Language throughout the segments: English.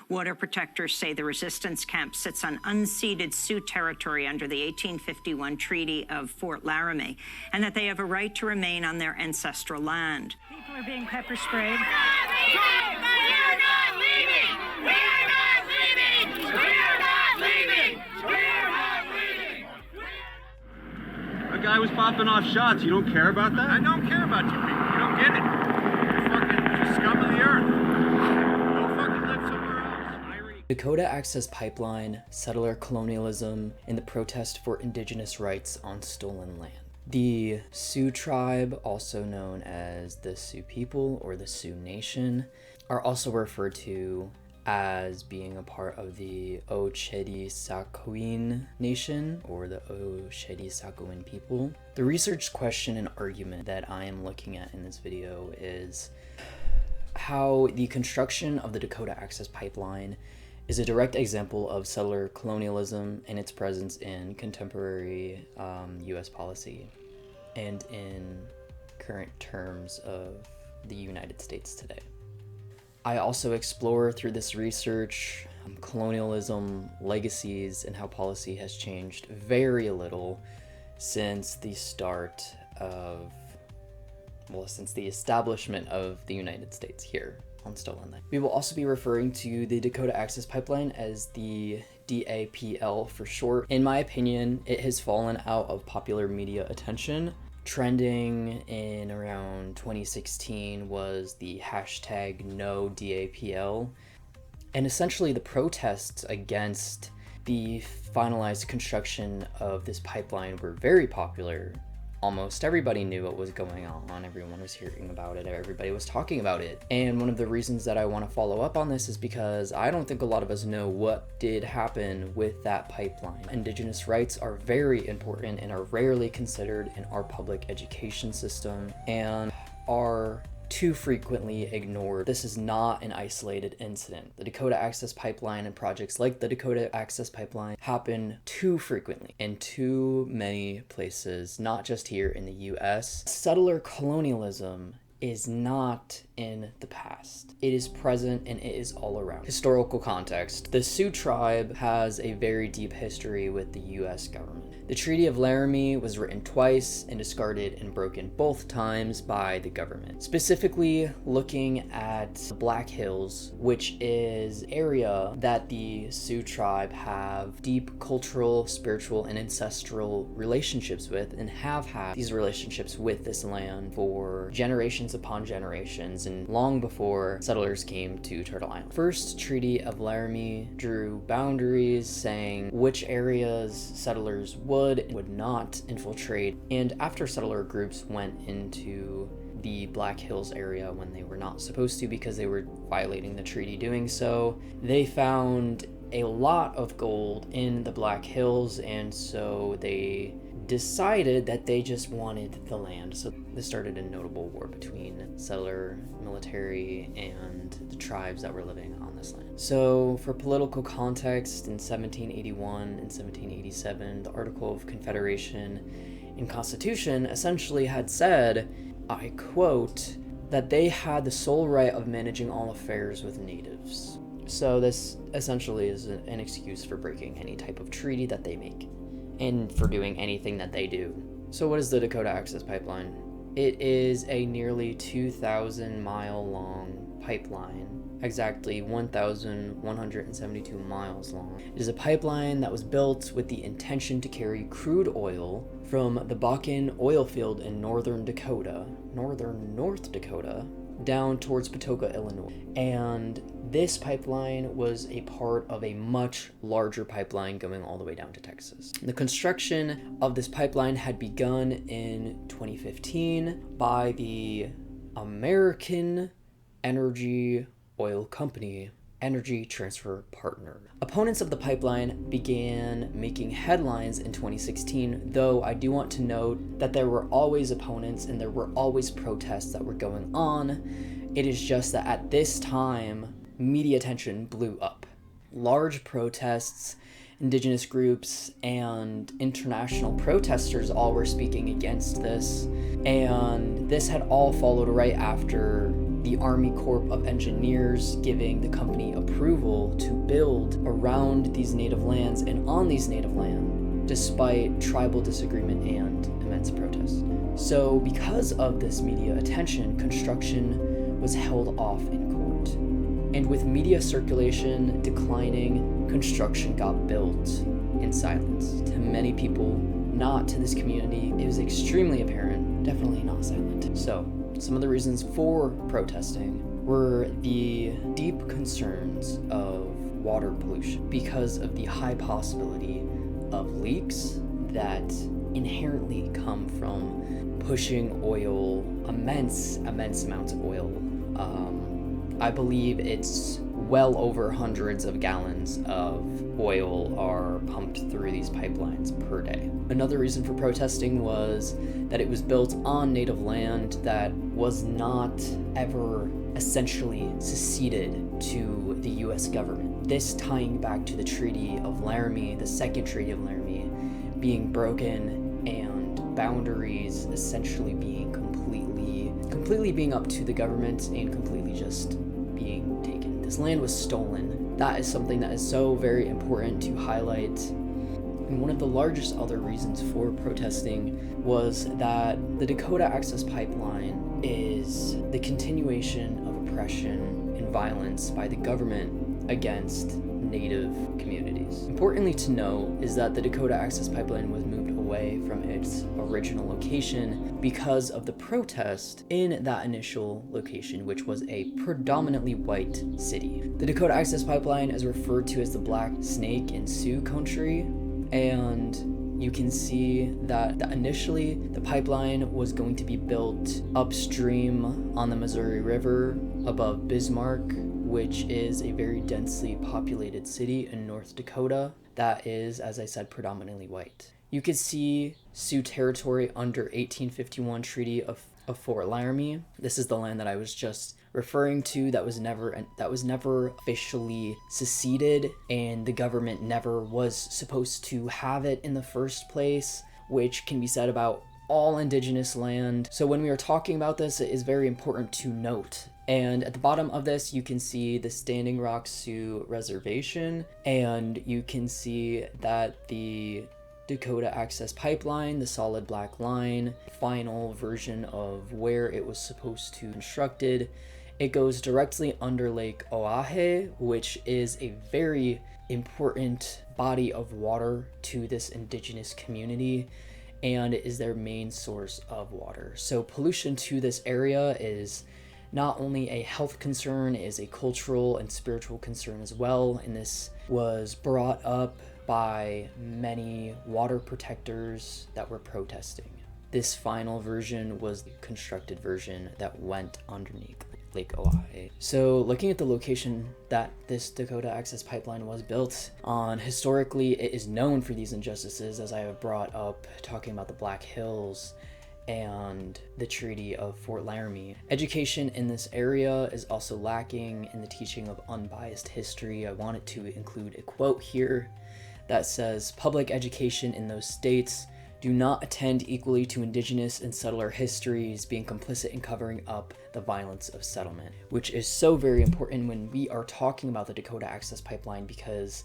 Water protectors say the resistance camp sits on unceded Sioux territory under the 1851 Treaty of Fort Laramie, and that they have a right to remain on their ancestral land. People are being pepper sprayed. A guy was popping off shots. You don't care about that? I don't care about you people. You don't get it. You're fucking scum of the earth. Go fucking live somewhere else. Dakota Access Pipeline, settler colonialism, and the protest for Indigenous rights on stolen land. The Sioux tribe, also known as the Sioux people or the Sioux Nation, are also referred to as being a part of the Oahe Nation, or the Oahe people. The research question and argument that I am looking at in this video is how the construction of the Dakota Access Pipeline is a direct example of settler colonialism and its presence in contemporary US policy and in current terms of the United States today. I also explore through this research colonialism, legacies, and how policy has changed very little since the establishment of the United States here on stolen land. We will also be referring to the Dakota Access Pipeline as the DAPL for short. In my opinion, it has fallen out of popular media attention. Trending in around 2016 was the hashtag #NoDAPL, and essentially the protests against the finalized construction of this pipeline were very popular. Almost everybody knew what was going on, everyone was hearing about it, everybody was talking about it. And one of the reasons that I want to follow up on this is because I don't think a lot of us know what did happen with that pipeline. Indigenous rights are very important and are rarely considered in our public education system and are too frequently ignored. This is not an isolated incident. The Dakota Access Pipeline and projects like the Dakota Access Pipeline happen too frequently in too many places, not just here in the US. Settler colonialism is not in the past. It is present and it is all around. Historical context. The Sioux tribe has a very deep history with the US government. The Treaty of Laramie was written twice and discarded and broken both times by the government. Specifically looking at the Black Hills, which is area that the Sioux tribe have deep cultural, spiritual, and ancestral relationships with, and have had these relationships with this land for generations upon generations and long before settlers came to Turtle Island. First Treaty of Laramie drew boundaries saying which areas settlers would and would not infiltrate, and after settler groups went into the Black Hills area when they were not supposed to because they were violating the treaty doing so, they found a lot of gold in the Black Hills, and so they decided that they just wanted the land. So this started a notable war between settler, military, and the tribes that were living on this land. So for political context, in 1781 and 1787, the Article of Confederation and Constitution essentially had said, I quote, that they had the sole right of managing all affairs with natives. So this essentially is an excuse for breaking any type of treaty that they make and for doing anything that they do. So what is the Dakota Access Pipeline? It is a nearly 2,000 mile long pipeline, exactly 1,172 miles long. It is a pipeline that was built with the intention to carry crude oil from the Bakken oil field in northern North Dakota, down towards Patoka, Illinois. And this pipeline was a part of a much larger pipeline going all the way down to Texas. The construction of this pipeline had begun in 2015 by the American Energy Oil Company Energy Transfer Partner. Opponents of the pipeline began making headlines in 2016, though I do want to note that there were always opponents and there were always protests that were going on. It is just that at this time, media attention blew up. Large protests, indigenous groups, and international protesters all were speaking against this, and this had all followed right after the Army Corps of Engineers giving the company approval to build around these native lands and on these native land, despite tribal disagreement and immense protest. So because of this media attention, construction was held off in court. And with media circulation declining, construction got built in silence. To many people, not to this community, it was extremely apparent, definitely not silent. So, some of the reasons for protesting were the deep concerns of water pollution because of the high possibility of leaks that inherently come from pushing oil, immense amounts of oil. I believe it's well over hundreds of gallons of oil are pumped through these pipelines per day. Another reason for protesting was that it was built on native land that was not ever essentially ceded to the US government. This tying back to the Treaty of Laramie, the Second Treaty of Laramie, being broken and boundaries essentially being completely being up to the government and completely just being taken. This land was stolen. That is something that is so very important to highlight. And one of the largest other reasons for protesting was that the Dakota Access Pipeline is the continuation of oppression and violence by the government against Native communities. Importantly to know is that the Dakota Access Pipeline was moved away from its original location because of the protest in that initial location, which was a predominantly white city. The Dakota Access Pipeline is referred to as the Black Snake in Sioux country, and you can see that initially the pipeline was going to be built upstream on the Missouri River above Bismarck, which is a very densely populated city in North Dakota that is, as I said, predominantly white. You could see Sioux territory under 1851 Treaty of Fort Laramie. This is the land that I was just referring to that was never officially seceded, and the government never was supposed to have it in the first place, which can be said about all indigenous land. So when we are talking about this, it is very important to note. And at the bottom of this, you can see the Standing Rock Sioux Reservation, and you can see that the Dakota Access Pipeline, the solid black line, final version of where it was supposed to be constructed, it goes directly under Lake Oahe, which is a very important body of water to this indigenous community, and it is their main source of water. So pollution to this area is not only a health concern, it is a cultural and spiritual concern as well, and this was brought up by many water protectors that were protesting. This final version was the constructed version that went underneath Lake Oahe. So looking at the location that this Dakota Access Pipeline was built on, historically it is known for these injustices, as I have brought up talking about the Black Hills and the Treaty of Fort Laramie. Education in this area is also lacking in the teaching of unbiased history. I wanted to include a quote here that says, "Public education in those states do not attend equally to indigenous and settler histories, being complicit in covering up the violence of settlement," which is so very important when we are talking about the Dakota Access Pipeline, because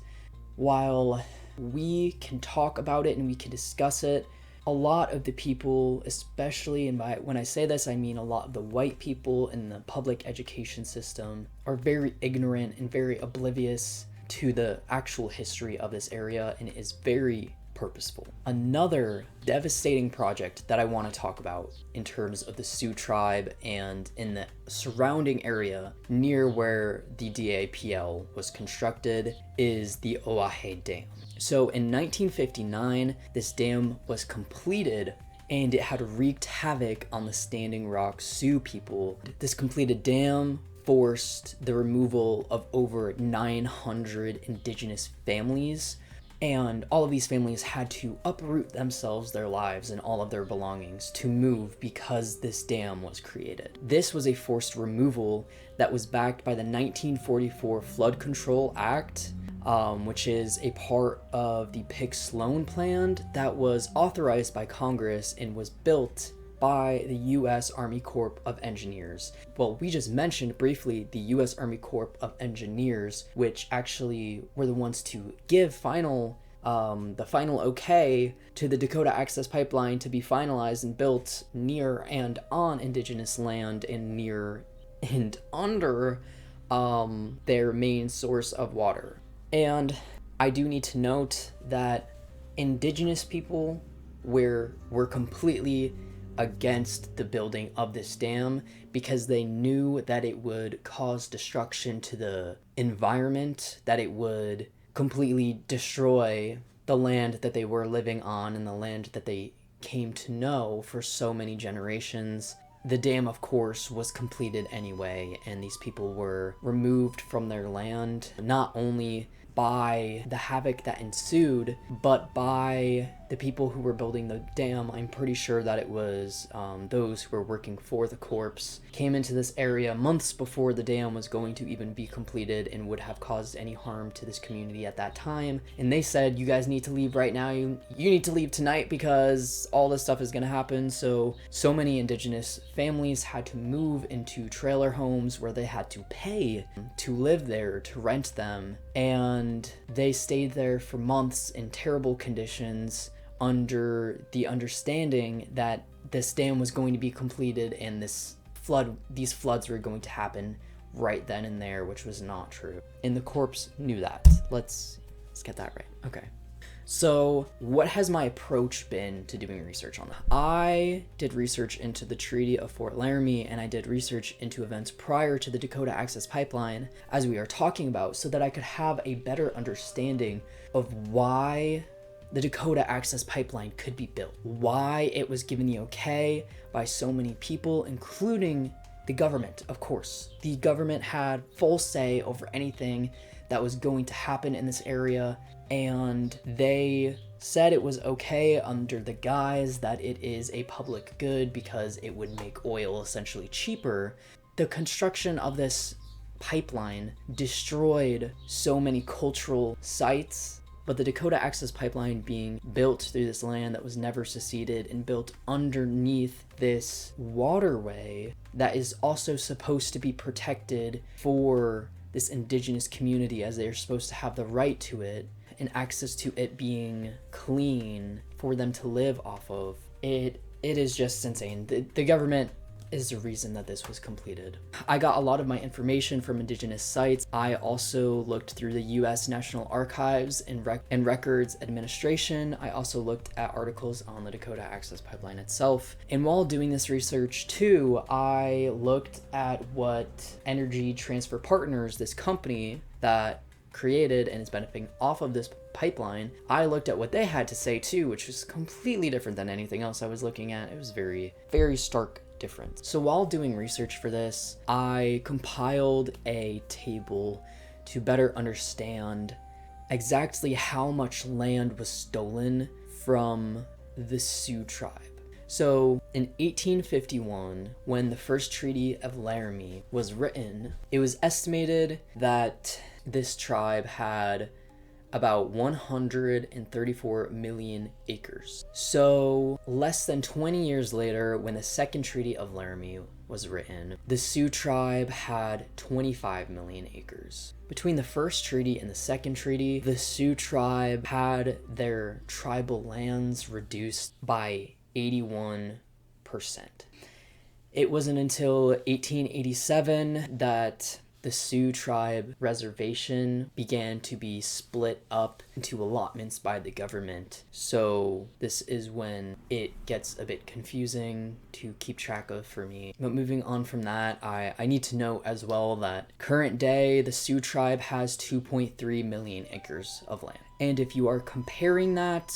while we can talk about it and we can discuss it, a lot of the people, especially, and when I say this, I mean a lot of the white people in the public education system, are very ignorant and very oblivious to the actual history of this area, and it is very purposeful. Another devastating project that I want to talk about in terms of the Sioux tribe and in the surrounding area near where the DAPL was constructed is the Oahe Dam. So in 1959, this dam was completed, and it had wreaked havoc on the Standing Rock Sioux people. This completed dam forced the removal of over 900 indigenous families, and all of these families had to uproot themselves, their lives, and all of their belongings to move because this dam was created. This was a forced removal that was backed by the 1944 Flood Control Act, which is a part of the Pick Sloan Plan that was authorized by Congress and was built by the U.S. Army Corps of Engineers. Well, we just mentioned briefly the U.S. Army Corps of Engineers, which actually were the ones to give the final okay to the Dakota Access Pipeline to be finalized and built near and on Indigenous land and near and under their main source of water. And I do need to note that Indigenous people were completely against the building of this dam because they knew that it would cause destruction to the environment, that it would completely destroy the land that they were living on and the land that they came to know for so many generations. The dam, of course, was completed anyway, and these people were removed from their land, not only by the havoc that ensued, but by the people who were building the dam. I'm pretty sure that it was those who were working for the corps came into this area months before the dam was going to even be completed and would have caused any harm to this community at that time. And they said, you guys need to leave right now. You need to leave tonight because all this stuff is going to happen. So many Indigenous families had to move into trailer homes where they had to pay to live there, to rent them. And they stayed there for months in terrible conditions under the understanding that this dam was going to be completed and these floods were going to happen right then and there, which was not true. And the corps knew that. Let's get that right. Okay. So what has my approach been to doing research on that? I did research into the Treaty of Fort Laramie, and I did research into events prior to the Dakota Access Pipeline, as we are talking about, so that I could have a better understanding of why the Dakota Access Pipeline could be built, why it was given the okay by so many people, including the government, of course. The government had full say over anything that was going to happen in this area, and they said it was okay under the guise that it is a public good because it would make oil essentially cheaper. The construction of this pipeline destroyed so many cultural sites, but the Dakota Access Pipeline being built through this land that was never seceded and built underneath this waterway that is also supposed to be protected for this Indigenous community, as they are supposed to have the right to it and access to it being clean for them to live off of. It is just insane. The government is the reason that this was completed. I got a lot of my information from Indigenous sites. I also looked through the U.S. National Archives and Records Administration. I also looked at articles on the Dakota Access Pipeline itself. And while doing this research too, I looked at what Energy Transfer Partners, this company that created and is benefiting off of this pipeline, I looked at what they had to say too, which was completely different than anything else I was looking at. It was very, very stark difference. So while doing research for this, I compiled a table to better understand exactly how much land was stolen from the Sioux tribe. So in 1851, when the first Treaty of Laramie was written, it was estimated that this tribe had about 134 million acres. So less than 20 years later, when the second Treaty of Laramie was written, the Sioux tribe had 25 million acres. Between the first treaty and the second treaty, the Sioux tribe had their tribal lands reduced by 81%. It wasn't until 1887 that the Sioux tribe reservation began to be split up into allotments by the government. So this is when it gets a bit confusing to keep track of for me. But moving on from that, I need to note as well that current day, the Sioux tribe has 2.3 million acres of land. And if you are comparing that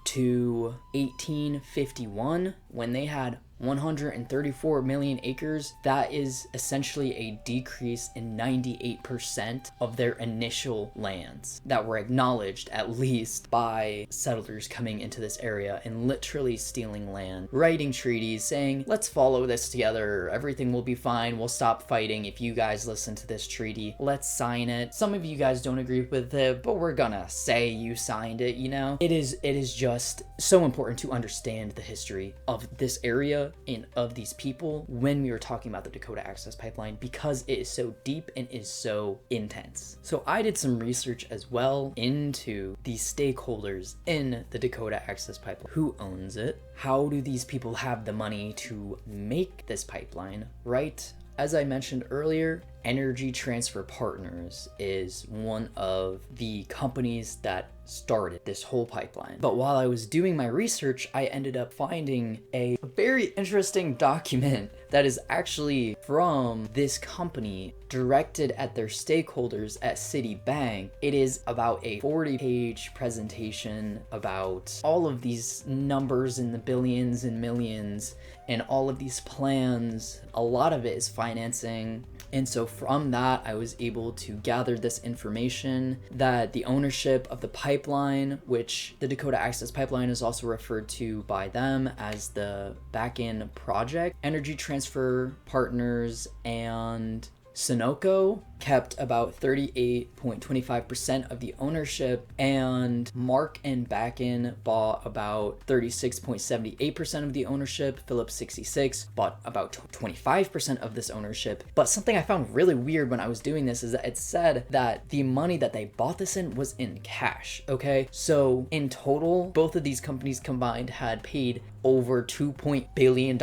to 1851, when they had 134 million acres, that is essentially a decrease in 98% of their initial lands that were acknowledged, at least, by settlers coming into this area and literally stealing land, writing treaties saying, let's follow this together, everything will be fine, we'll stop fighting if you guys listen to this treaty, let's sign it. Some of you guys don't agree with it, but we're gonna say you signed it, you know? It is just so important to understand the history of this area idea and of these people when we were talking about the Dakota Access Pipeline, because it is so deep and is so intense. So I did some research as well into the stakeholders in the Dakota Access Pipeline. Who owns it? How do these people have the money to make this pipeline, right? As I mentioned earlier, Energy Transfer Partners is one of the companies that started this whole pipeline. But while I was doing my research, I ended up finding a very interesting document that is actually from this company, directed at their stakeholders at Citibank. It is about a 40-page presentation about all of these numbers in the billions and millions and all of these plans. A lot of it is financing. And so from that, I was able to gather this information that the ownership of the pipeline, which the Dakota Access Pipeline is also referred to by them as the back-end project, Energy Transfer Partners and Sunoco kept about 38.25% of the ownership, and Mark and Bakken bought about 36.78% of the ownership. Phillips 66 bought about 25% of this ownership. But something I found really weird when I was doing this is that it said that the money that they bought this in was in cash, okay? So in total, both of these companies combined had paid over $2 billion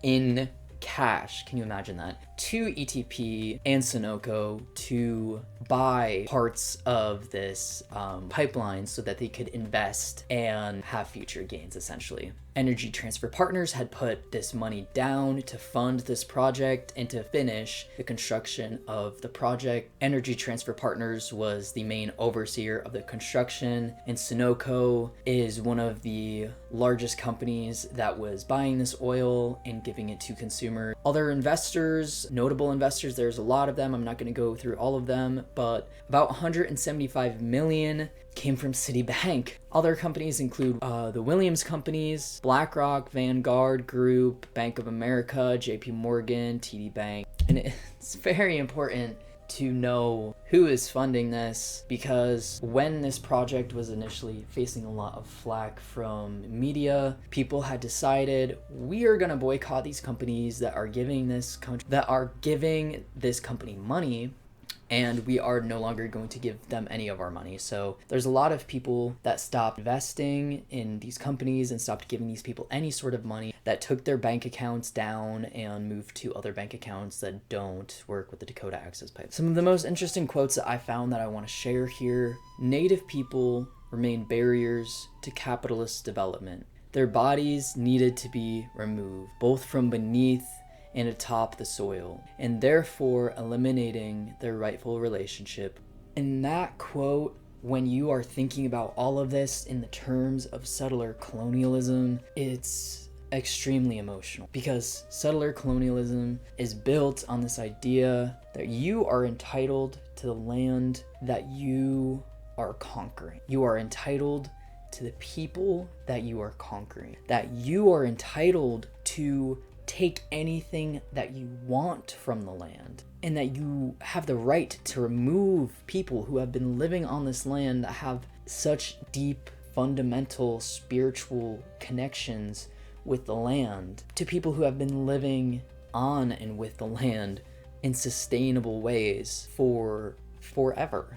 in cash. Can you imagine that? To ETP and Sunoco to buy parts of this pipeline so that they could invest and have future gains, essentially. Energy Transfer Partners had put this money down to fund this project and to finish the construction of the project. Energy Transfer Partners was the main overseer of the construction, and Sunoco is one of the largest companies that was buying this oil and giving it to consumers. Other investors, notable investors, there's a lot of them. I'm not going to go through all of them, but about 175 million came from Citibank. Other companies include the Williams companies, BlackRock, Vanguard Group, Bank of America, JP Morgan, TD Bank. And it's very important to know who is funding this, because when this project was initially facing a lot of flack from media, people had decided, we are going to boycott these companies that are giving this company money, and we are no longer going to give them any of our money. So there's a lot of people that stopped investing in these companies and stopped giving these people any sort of money, that took their bank accounts down and moved to other bank accounts that don't work with the Dakota Access Pipe. Some of the most interesting quotes that I found that I want to share here: Native people remain barriers to capitalist development. Their bodies needed to be removed, both from beneath and atop the soil, and therefore eliminating their rightful relationship. In that quote, when you are thinking about all of this in the terms of settler colonialism, it's extremely emotional, because settler colonialism is built on this idea that you are entitled to the land that you are conquering. You are entitled to the people that you are conquering, that you are entitled to take anything that you want from the land, and that you have the right to remove people who have been living on this land that have such deep, fundamental, spiritual connections with the land, to people who have been living on and with the land in sustainable ways for forever.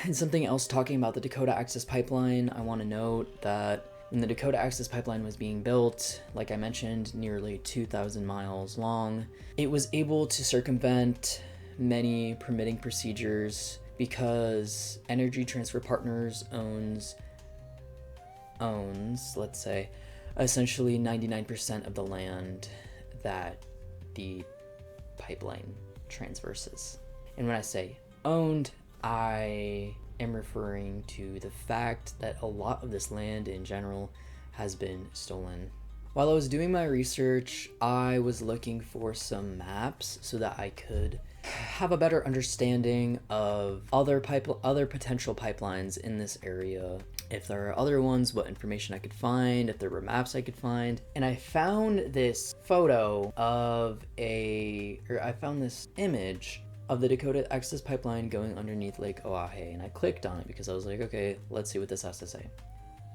And something else, talking about the Dakota Access Pipeline, I want to note that when the Dakota Access Pipeline was being built, like I mentioned, nearly 2,000 miles long, it was able to circumvent many permitting procedures because Energy Transfer Partners owns, let's say, essentially 99% of the land that the pipeline transverses. And when I say owned, I am referring to the fact that a lot of this land in general has been stolen. While I was doing my research, I was looking for some maps so that I could have a better understanding of other potential pipelines in this area. If there are other ones, what information I could find, if there were maps I could find. And I found this photo of I found this image of the Dakota Access Pipeline going underneath Lake Oahe, and I clicked on it because I was like, okay, let's see what this has to say.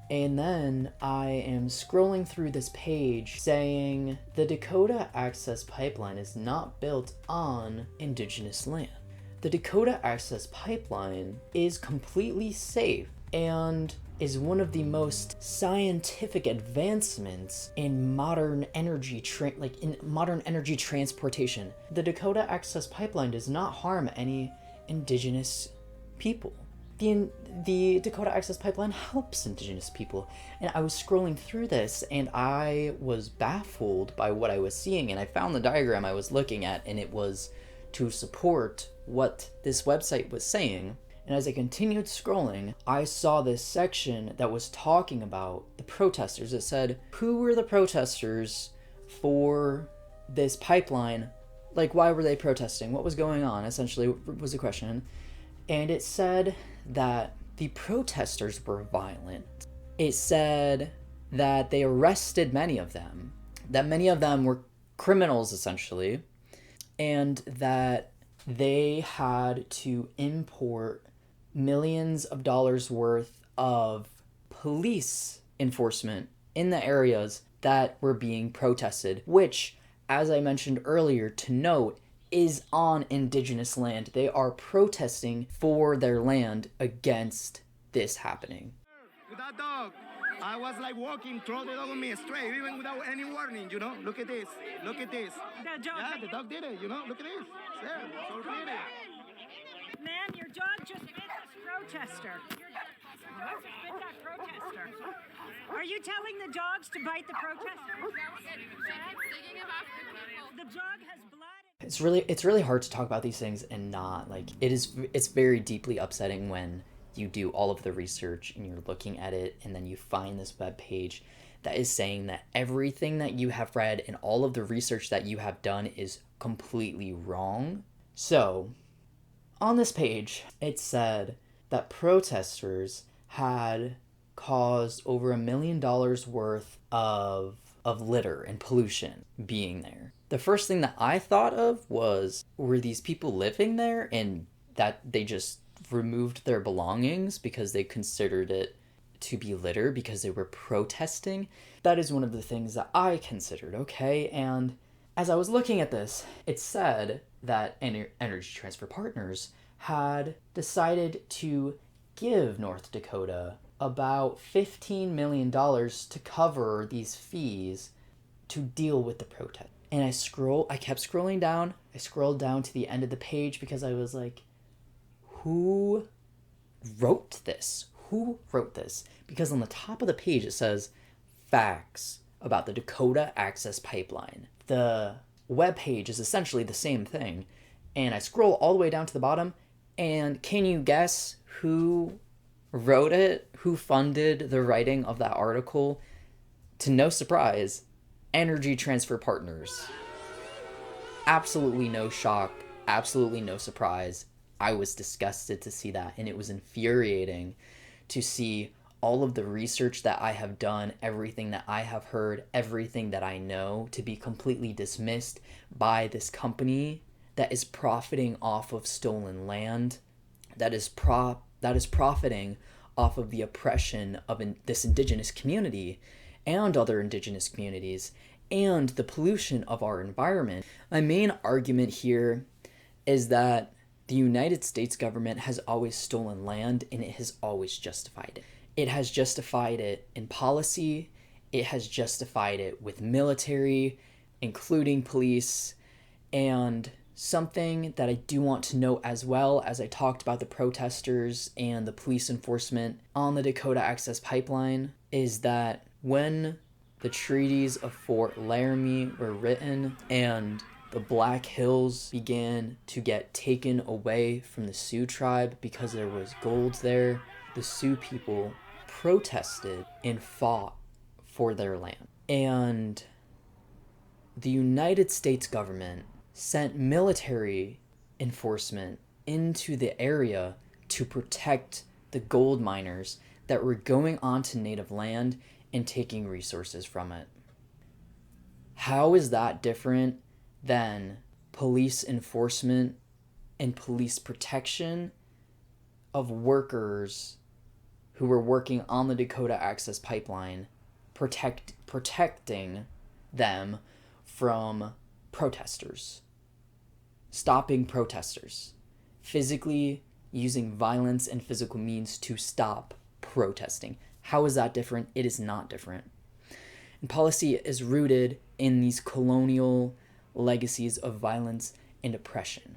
And then I am scrolling through this page saying the Dakota Access Pipeline is not built on Indigenous land. The Dakota Access Pipeline is completely safe and is one of the most scientific advancements in modern energy transportation. The Dakota Access Pipeline does not harm any Indigenous people. The Dakota Access Pipeline helps Indigenous people. And I was scrolling through this and I was baffled by what I was seeing, and I found the diagram I was looking at, and it was to support what this website was saying. And as I continued scrolling, I saw this section that was talking about the protesters. It said, who were the protesters for this pipeline? Like, why were they protesting? What was going on, essentially, was the question. And it said that the protesters were violent. It said that they arrested many of them, that many of them were criminals, essentially, and that they had to import millions of dollars worth of police enforcement in the areas that were being protested, which, as I mentioned earlier, to note, is on Indigenous land. They are protesting for their land against this happening. With that dog, I was like walking, throw the dog on me straight, even without any warning, you know? Look at this. Look at this. The dog. Yeah, the dog did it, you know? Look at this. There, so clear. Man, your dog just bit this protester. Your dog just bit that protester. Are you telling the dogs to bite the protesters? The dog has blood. It's really hard to talk about these things and not, like, it's very deeply upsetting when you do all of the research and you're looking at it and then you find this web page that is saying that everything that you have read and all of the research that you have done is completely wrong. So, on this page, it said that protesters had caused over $1 million worth of litter and pollution being there. The first thing that I thought of was, were these people living there and that they just removed their belongings because they considered it to be litter because they were protesting? That is one of the things that I considered, okay? And as I was looking at this, it said that Energy Transfer Partners had decided to give North Dakota about $15 million to cover these fees to deal with the protest. And I kept scrolling down. I scrolled down to the end of the page because I was like, who wrote this? Who wrote this? Because on the top of the page it says facts about the Dakota Access Pipeline. The web page is essentially the same thing. And I scroll all the way down to the bottom, and can you guess who wrote it? Who funded the writing of that article? To no surprise, Energy Transfer Partners. Absolutely no shock, absolutely no surprise. I was disgusted to see that, and it was infuriating to see all of the research that I have done, everything that I have heard, everything that I know, to be completely dismissed by this company that is profiting off of stolen land, that is profiting off of the oppression of this Indigenous community and other Indigenous communities, and the pollution of our environment. My main argument here is that the United States government has always stolen land, and it has always justified it. It has justified it in policy, it has justified it with military, including police, and something that I do want to note as well, as I talked about the protesters and the police enforcement on the Dakota Access Pipeline, is that when the treaties of Fort Laramie were written and the Black Hills began to get taken away from the Sioux tribe because there was gold there, the Sioux people protested and fought for their land. And the United States government sent military enforcement into the area to protect the gold miners that were going onto native land and taking resources from it. How is that different than police enforcement and police protection of workers who were working on the Dakota Access Pipeline, protecting them from protesters, stopping protesters, physically using violence and physical means to stop protesting. How is that different? It is not different. And policy is rooted in these colonial legacies of violence and oppression.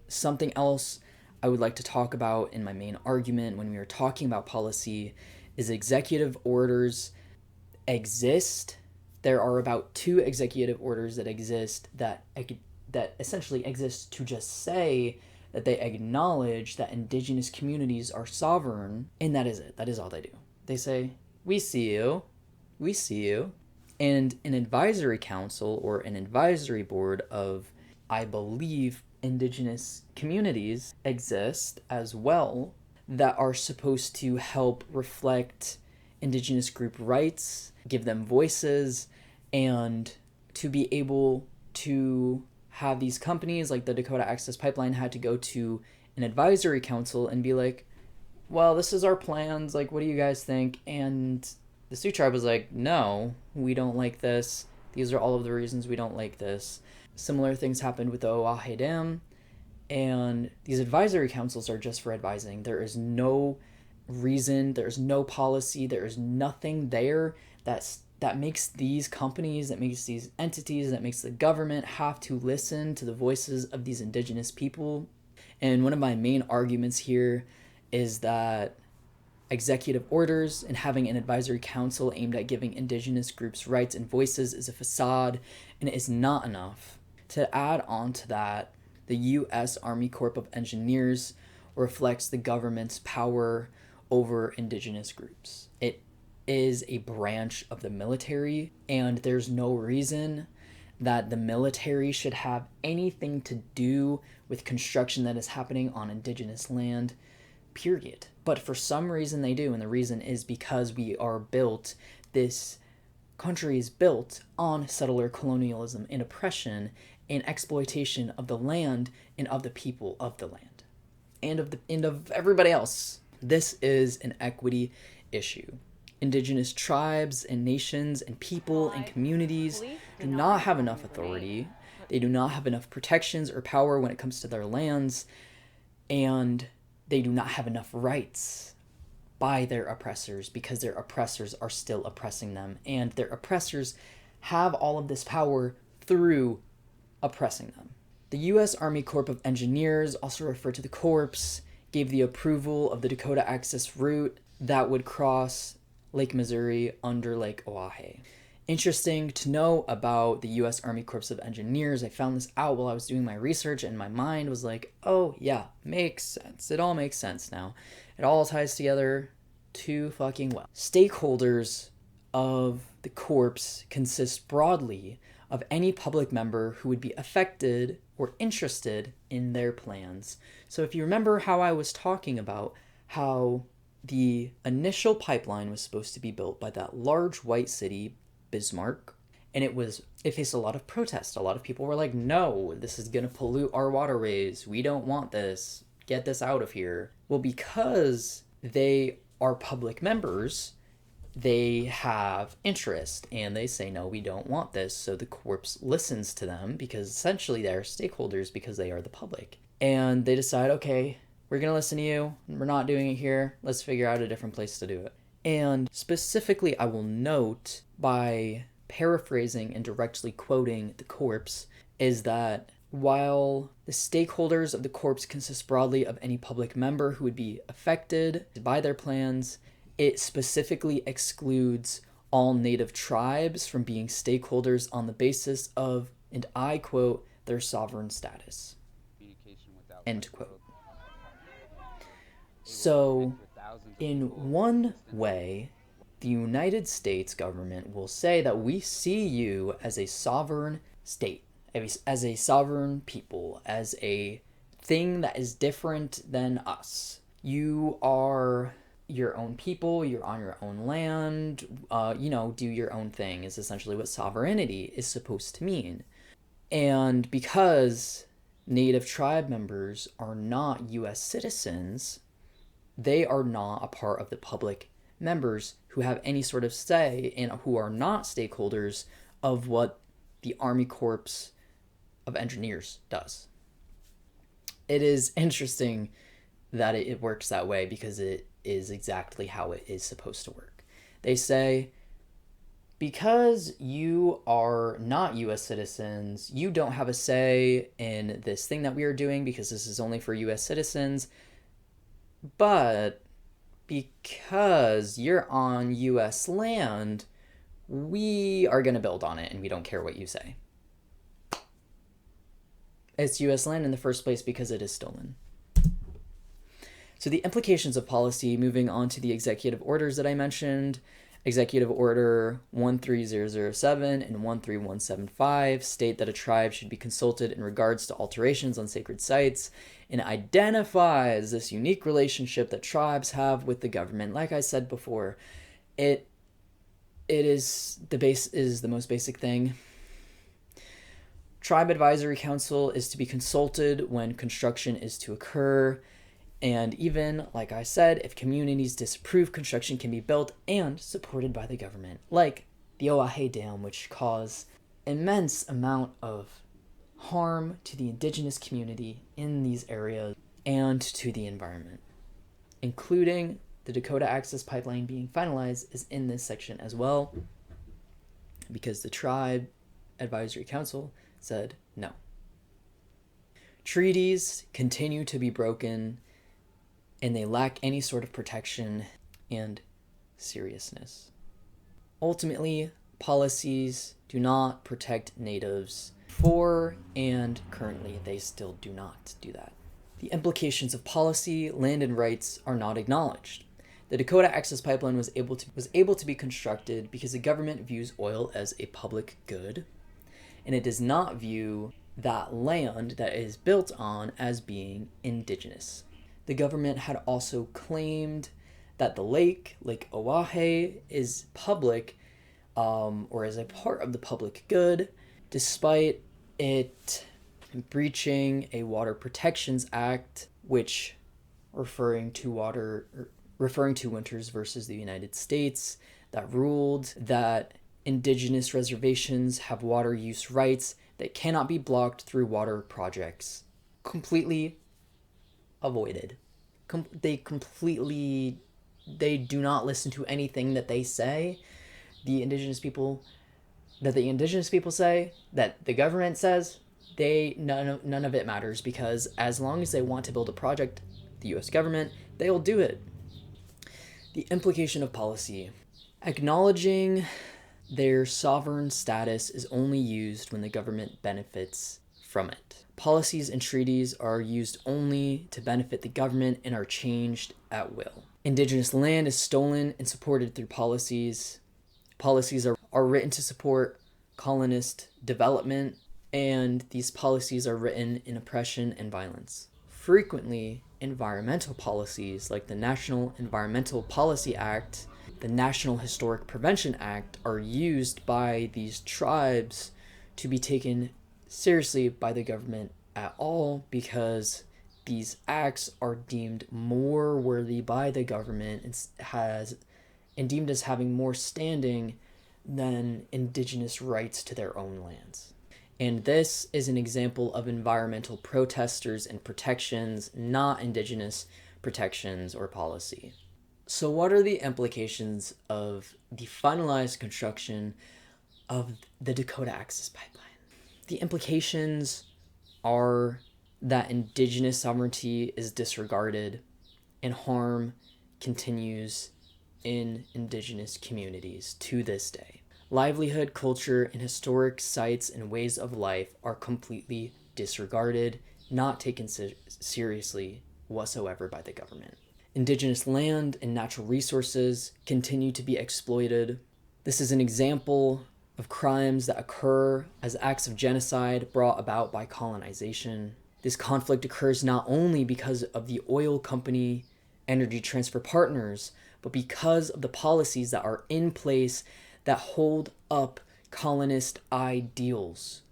Something else I would like to talk about in my main argument when we are talking about policy is executive orders exist. There are about 2 executive orders that exist that essentially exist to just say that they acknowledge that Indigenous communities are sovereign, and that is it. That is all they do. They say, we see you. We see you. And an advisory council or an advisory board of, I believe, Indigenous communities exist as well that are supposed to help reflect Indigenous group rights, give them voices, and to be able to have these companies like the Dakota Access Pipeline had to go to an advisory council and be like, well, this is our plans, like, what do you guys think? And the Sioux tribe was like, no, we don't like this. These are all of the reasons we don't like this. Similar things happened with the Oahe Dam, and these advisory councils are just for advising. There is no reason, there is no policy, there is nothing there that makes these companies, that makes these entities, that makes the government have to listen to the voices of these Indigenous people. And one of my main arguments here is that executive orders and having an advisory council aimed at giving Indigenous groups rights and voices is a facade, and it is not enough. To add on to that, the U.S. Army Corps of Engineers reflects the government's power over Indigenous groups. It is a branch of the military, and there's no reason that the military should have anything to do with construction that is happening on Indigenous land, period. But for some reason they do, and the reason is because this country is built on settler colonialism and oppression and exploitation of the land and of the people of the land and of everybody else. This is an equity issue. Indigenous tribes and nations and people and communities do not have enough authority. They do not have enough protections or power when it comes to their lands, and they do not have enough rights by their oppressors because their oppressors are still oppressing them, and their oppressors have all of this power through oppressing them. The U.S. Army Corps of Engineers, also referred to the Corps, gave the approval of the Dakota Access route that would cross Lake Missouri under Lake Oahe. Interesting to know about the U.S. Army Corps of Engineers. I found this out while I was doing my research, and my mind was like, oh yeah, makes sense. It all makes sense now. It all ties together too fucking well. Stakeholders of the Corps consist broadly of any public member who would be affected or interested in their plans. So if you remember how I was talking about how the initial pipeline was supposed to be built by that large white city, Bismarck, and it faced a lot of protest. A lot of people were like, no, this is going to pollute our waterways. We don't want this. Get this out of here. Well, because they are public members, they have interest, and they say, no, we don't want this. So the Corps listens to them because essentially they're stakeholders because they are the public. And they decide, okay, we're going to listen to you. We're not doing it here. Let's figure out a different place to do it. And specifically, I will note, by paraphrasing and directly quoting the Corps, is that while the stakeholders of the Corps consist broadly of any public member who would be affected by their plans, it specifically excludes all Native tribes from being stakeholders on the basis of, and I quote, their sovereign status. End quote. So, in one way, the United States government will say that we see you as a sovereign state, as a sovereign people, as a thing that is different than us. You are your own people, you're on your own land, do your own thing is essentially what sovereignty is supposed to mean. And because Native tribe members are not U.S. citizens, They are not a part of the public members who have any sort of say and who are not stakeholders of what the Army Corps of Engineers does. It is interesting that it works that way because it is exactly how it is supposed to work. They say, because you are not U.S. citizens, you don't have a say in this thing that we are doing because this is only for U.S. citizens, but because you're on U.S. land, we are going to build on it and we don't care what you say. It's U.S. land in the first place because it is stolen. So the implications of policy, moving on to the executive orders that I mentioned, Executive Order 13007 and 13175 state that a tribe should be consulted in regards to alterations on sacred sites and identifies this unique relationship that tribes have with the government. Like I said before, it is the most basic thing. Tribe Advisory Council is to be consulted when construction is to occur. And even, like I said, if communities disapprove, construction can be built and supported by the government, like the Oahe Dam, which caused immense amount of harm to the indigenous community in these areas and to the environment, including the Dakota Access Pipeline being finalized is in this section as well, because the Tribe Advisory Council said no. Treaties continue to be broken, and they lack any sort of protection and seriousness. Ultimately, policies do not protect natives before, and currently they still do not do that. The implications of policy, land, and rights are not acknowledged. The Dakota Access Pipeline was able to be constructed because the government views oil as a public good, and it does not view that land that it is built on as being indigenous. The government had also claimed that the Lake Oahe, is public, or is a part of the public good, despite it breaching a Water Protections Act, which referring to Winters versus the United States, that ruled that indigenous reservations have water use rights that cannot be blocked through water projects. Completely avoided. They do not listen to anything that they say. The indigenous people say, that the government says, none of it matters, because as long as they want to build a project, the U.S. government, they will do it. The implication of policy. Acknowledging their sovereign status is only used when the government benefits from it. Policies and treaties are used only to benefit the government and are changed at will. Indigenous land is stolen and supported through policies. Policies are written to support colonist development, and these policies are written in oppression and violence. Frequently, environmental policies like the National Environmental Policy Act, the National Historic Prevention Act, are used by these tribes to be taken seriously by the government at all, because these acts are deemed more worthy by the government and deemed as having more standing than indigenous rights to their own lands. And this is an example of environmental protesters and protections, not indigenous protections or policy. So what are the implications of the finalized construction of the Dakota Access Pipeline? The implications are that indigenous sovereignty is disregarded and harm continues in indigenous communities to this day. Livelihood, culture, and historic sites and ways of life are completely disregarded, not taken seriously whatsoever by the government. Indigenous land and natural resources continue to be exploited. This is an example of crimes that occur as acts of genocide brought about by colonization. This conflict occurs not only because of the oil company Energy Transfer Partners, but because of the policies that are in place that hold up colonist ideals,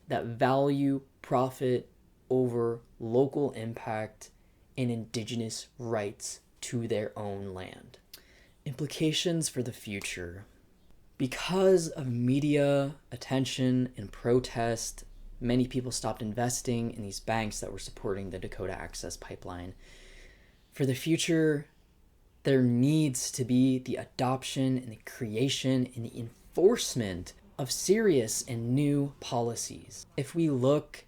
that value profit over local impact and Indigenous rights to their own land. Implications for the future. Because of media attention and protest, many people stopped investing in these banks that were supporting the Dakota Access Pipeline. For the future, there needs to be the adoption and the creation and the enforcement of serious and new policies. If we look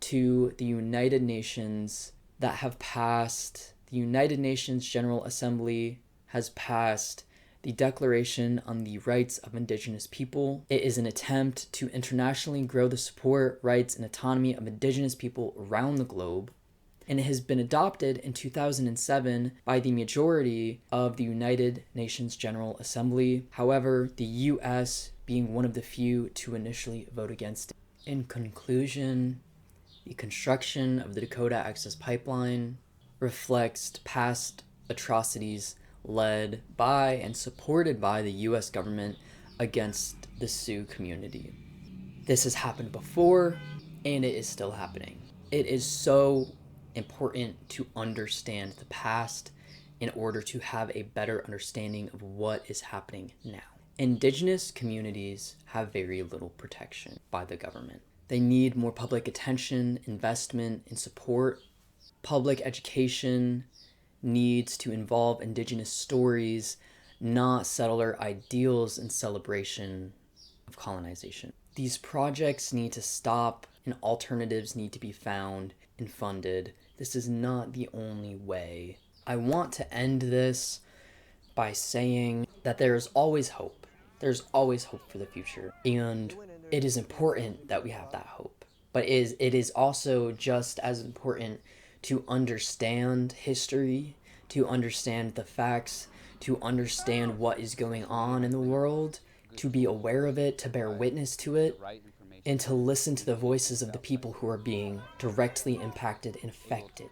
to the United Nations that have passed, the United Nations General Assembly has passed the Declaration on the Rights of Indigenous People. It is an attempt to internationally grow the support, rights, and autonomy of Indigenous people around the globe. And it has been adopted in 2007 by the majority of the United Nations General Assembly. However, the US being one of the few to initially vote against it. In conclusion, the construction of the Dakota Access Pipeline reflects past atrocities led by and supported by the US government against the Sioux community. This has happened before, and it is still happening. It is so important to understand the past in order to have a better understanding of what is happening now. Indigenous communities have very little protection by the government. They need more public attention, investment, and support. Public education needs to involve Indigenous stories, not settler ideals and celebration of colonization. These projects need to stop, and alternatives need to be found and funded. This is not the only way. I want to end this by saying that there is always hope. There's always hope for the future. And it is important that we have that hope. But it is also just as important to understand history, to understand the facts, to understand what is going on in the world, to be aware of it, to bear witness to it, and to listen to the voices of the people who are being directly impacted and affected.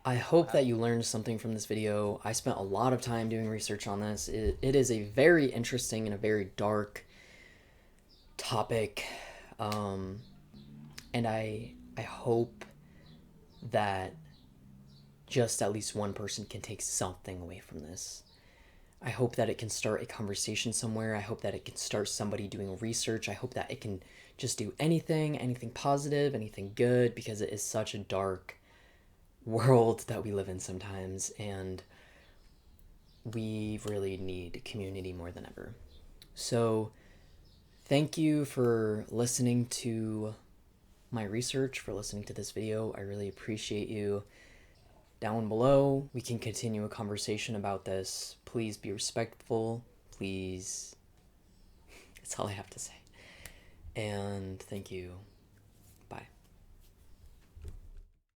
I hope that you learned something from this video. I spent a lot of time doing research on this. It is a very interesting and a very dark topic, and I hope that just at least one person can take something away from this. I hope that it can start a conversation somewhere. I hope that it can start somebody doing research. I hope that it can just do anything positive, anything good, because it is such a dark world that we live in sometimes, and we really need community more than ever. So thank you for listening to my research, for listening to this video. I really appreciate you. Down below, we can continue a conversation about this. Please be respectful. Please. That's all I have to say. And thank you.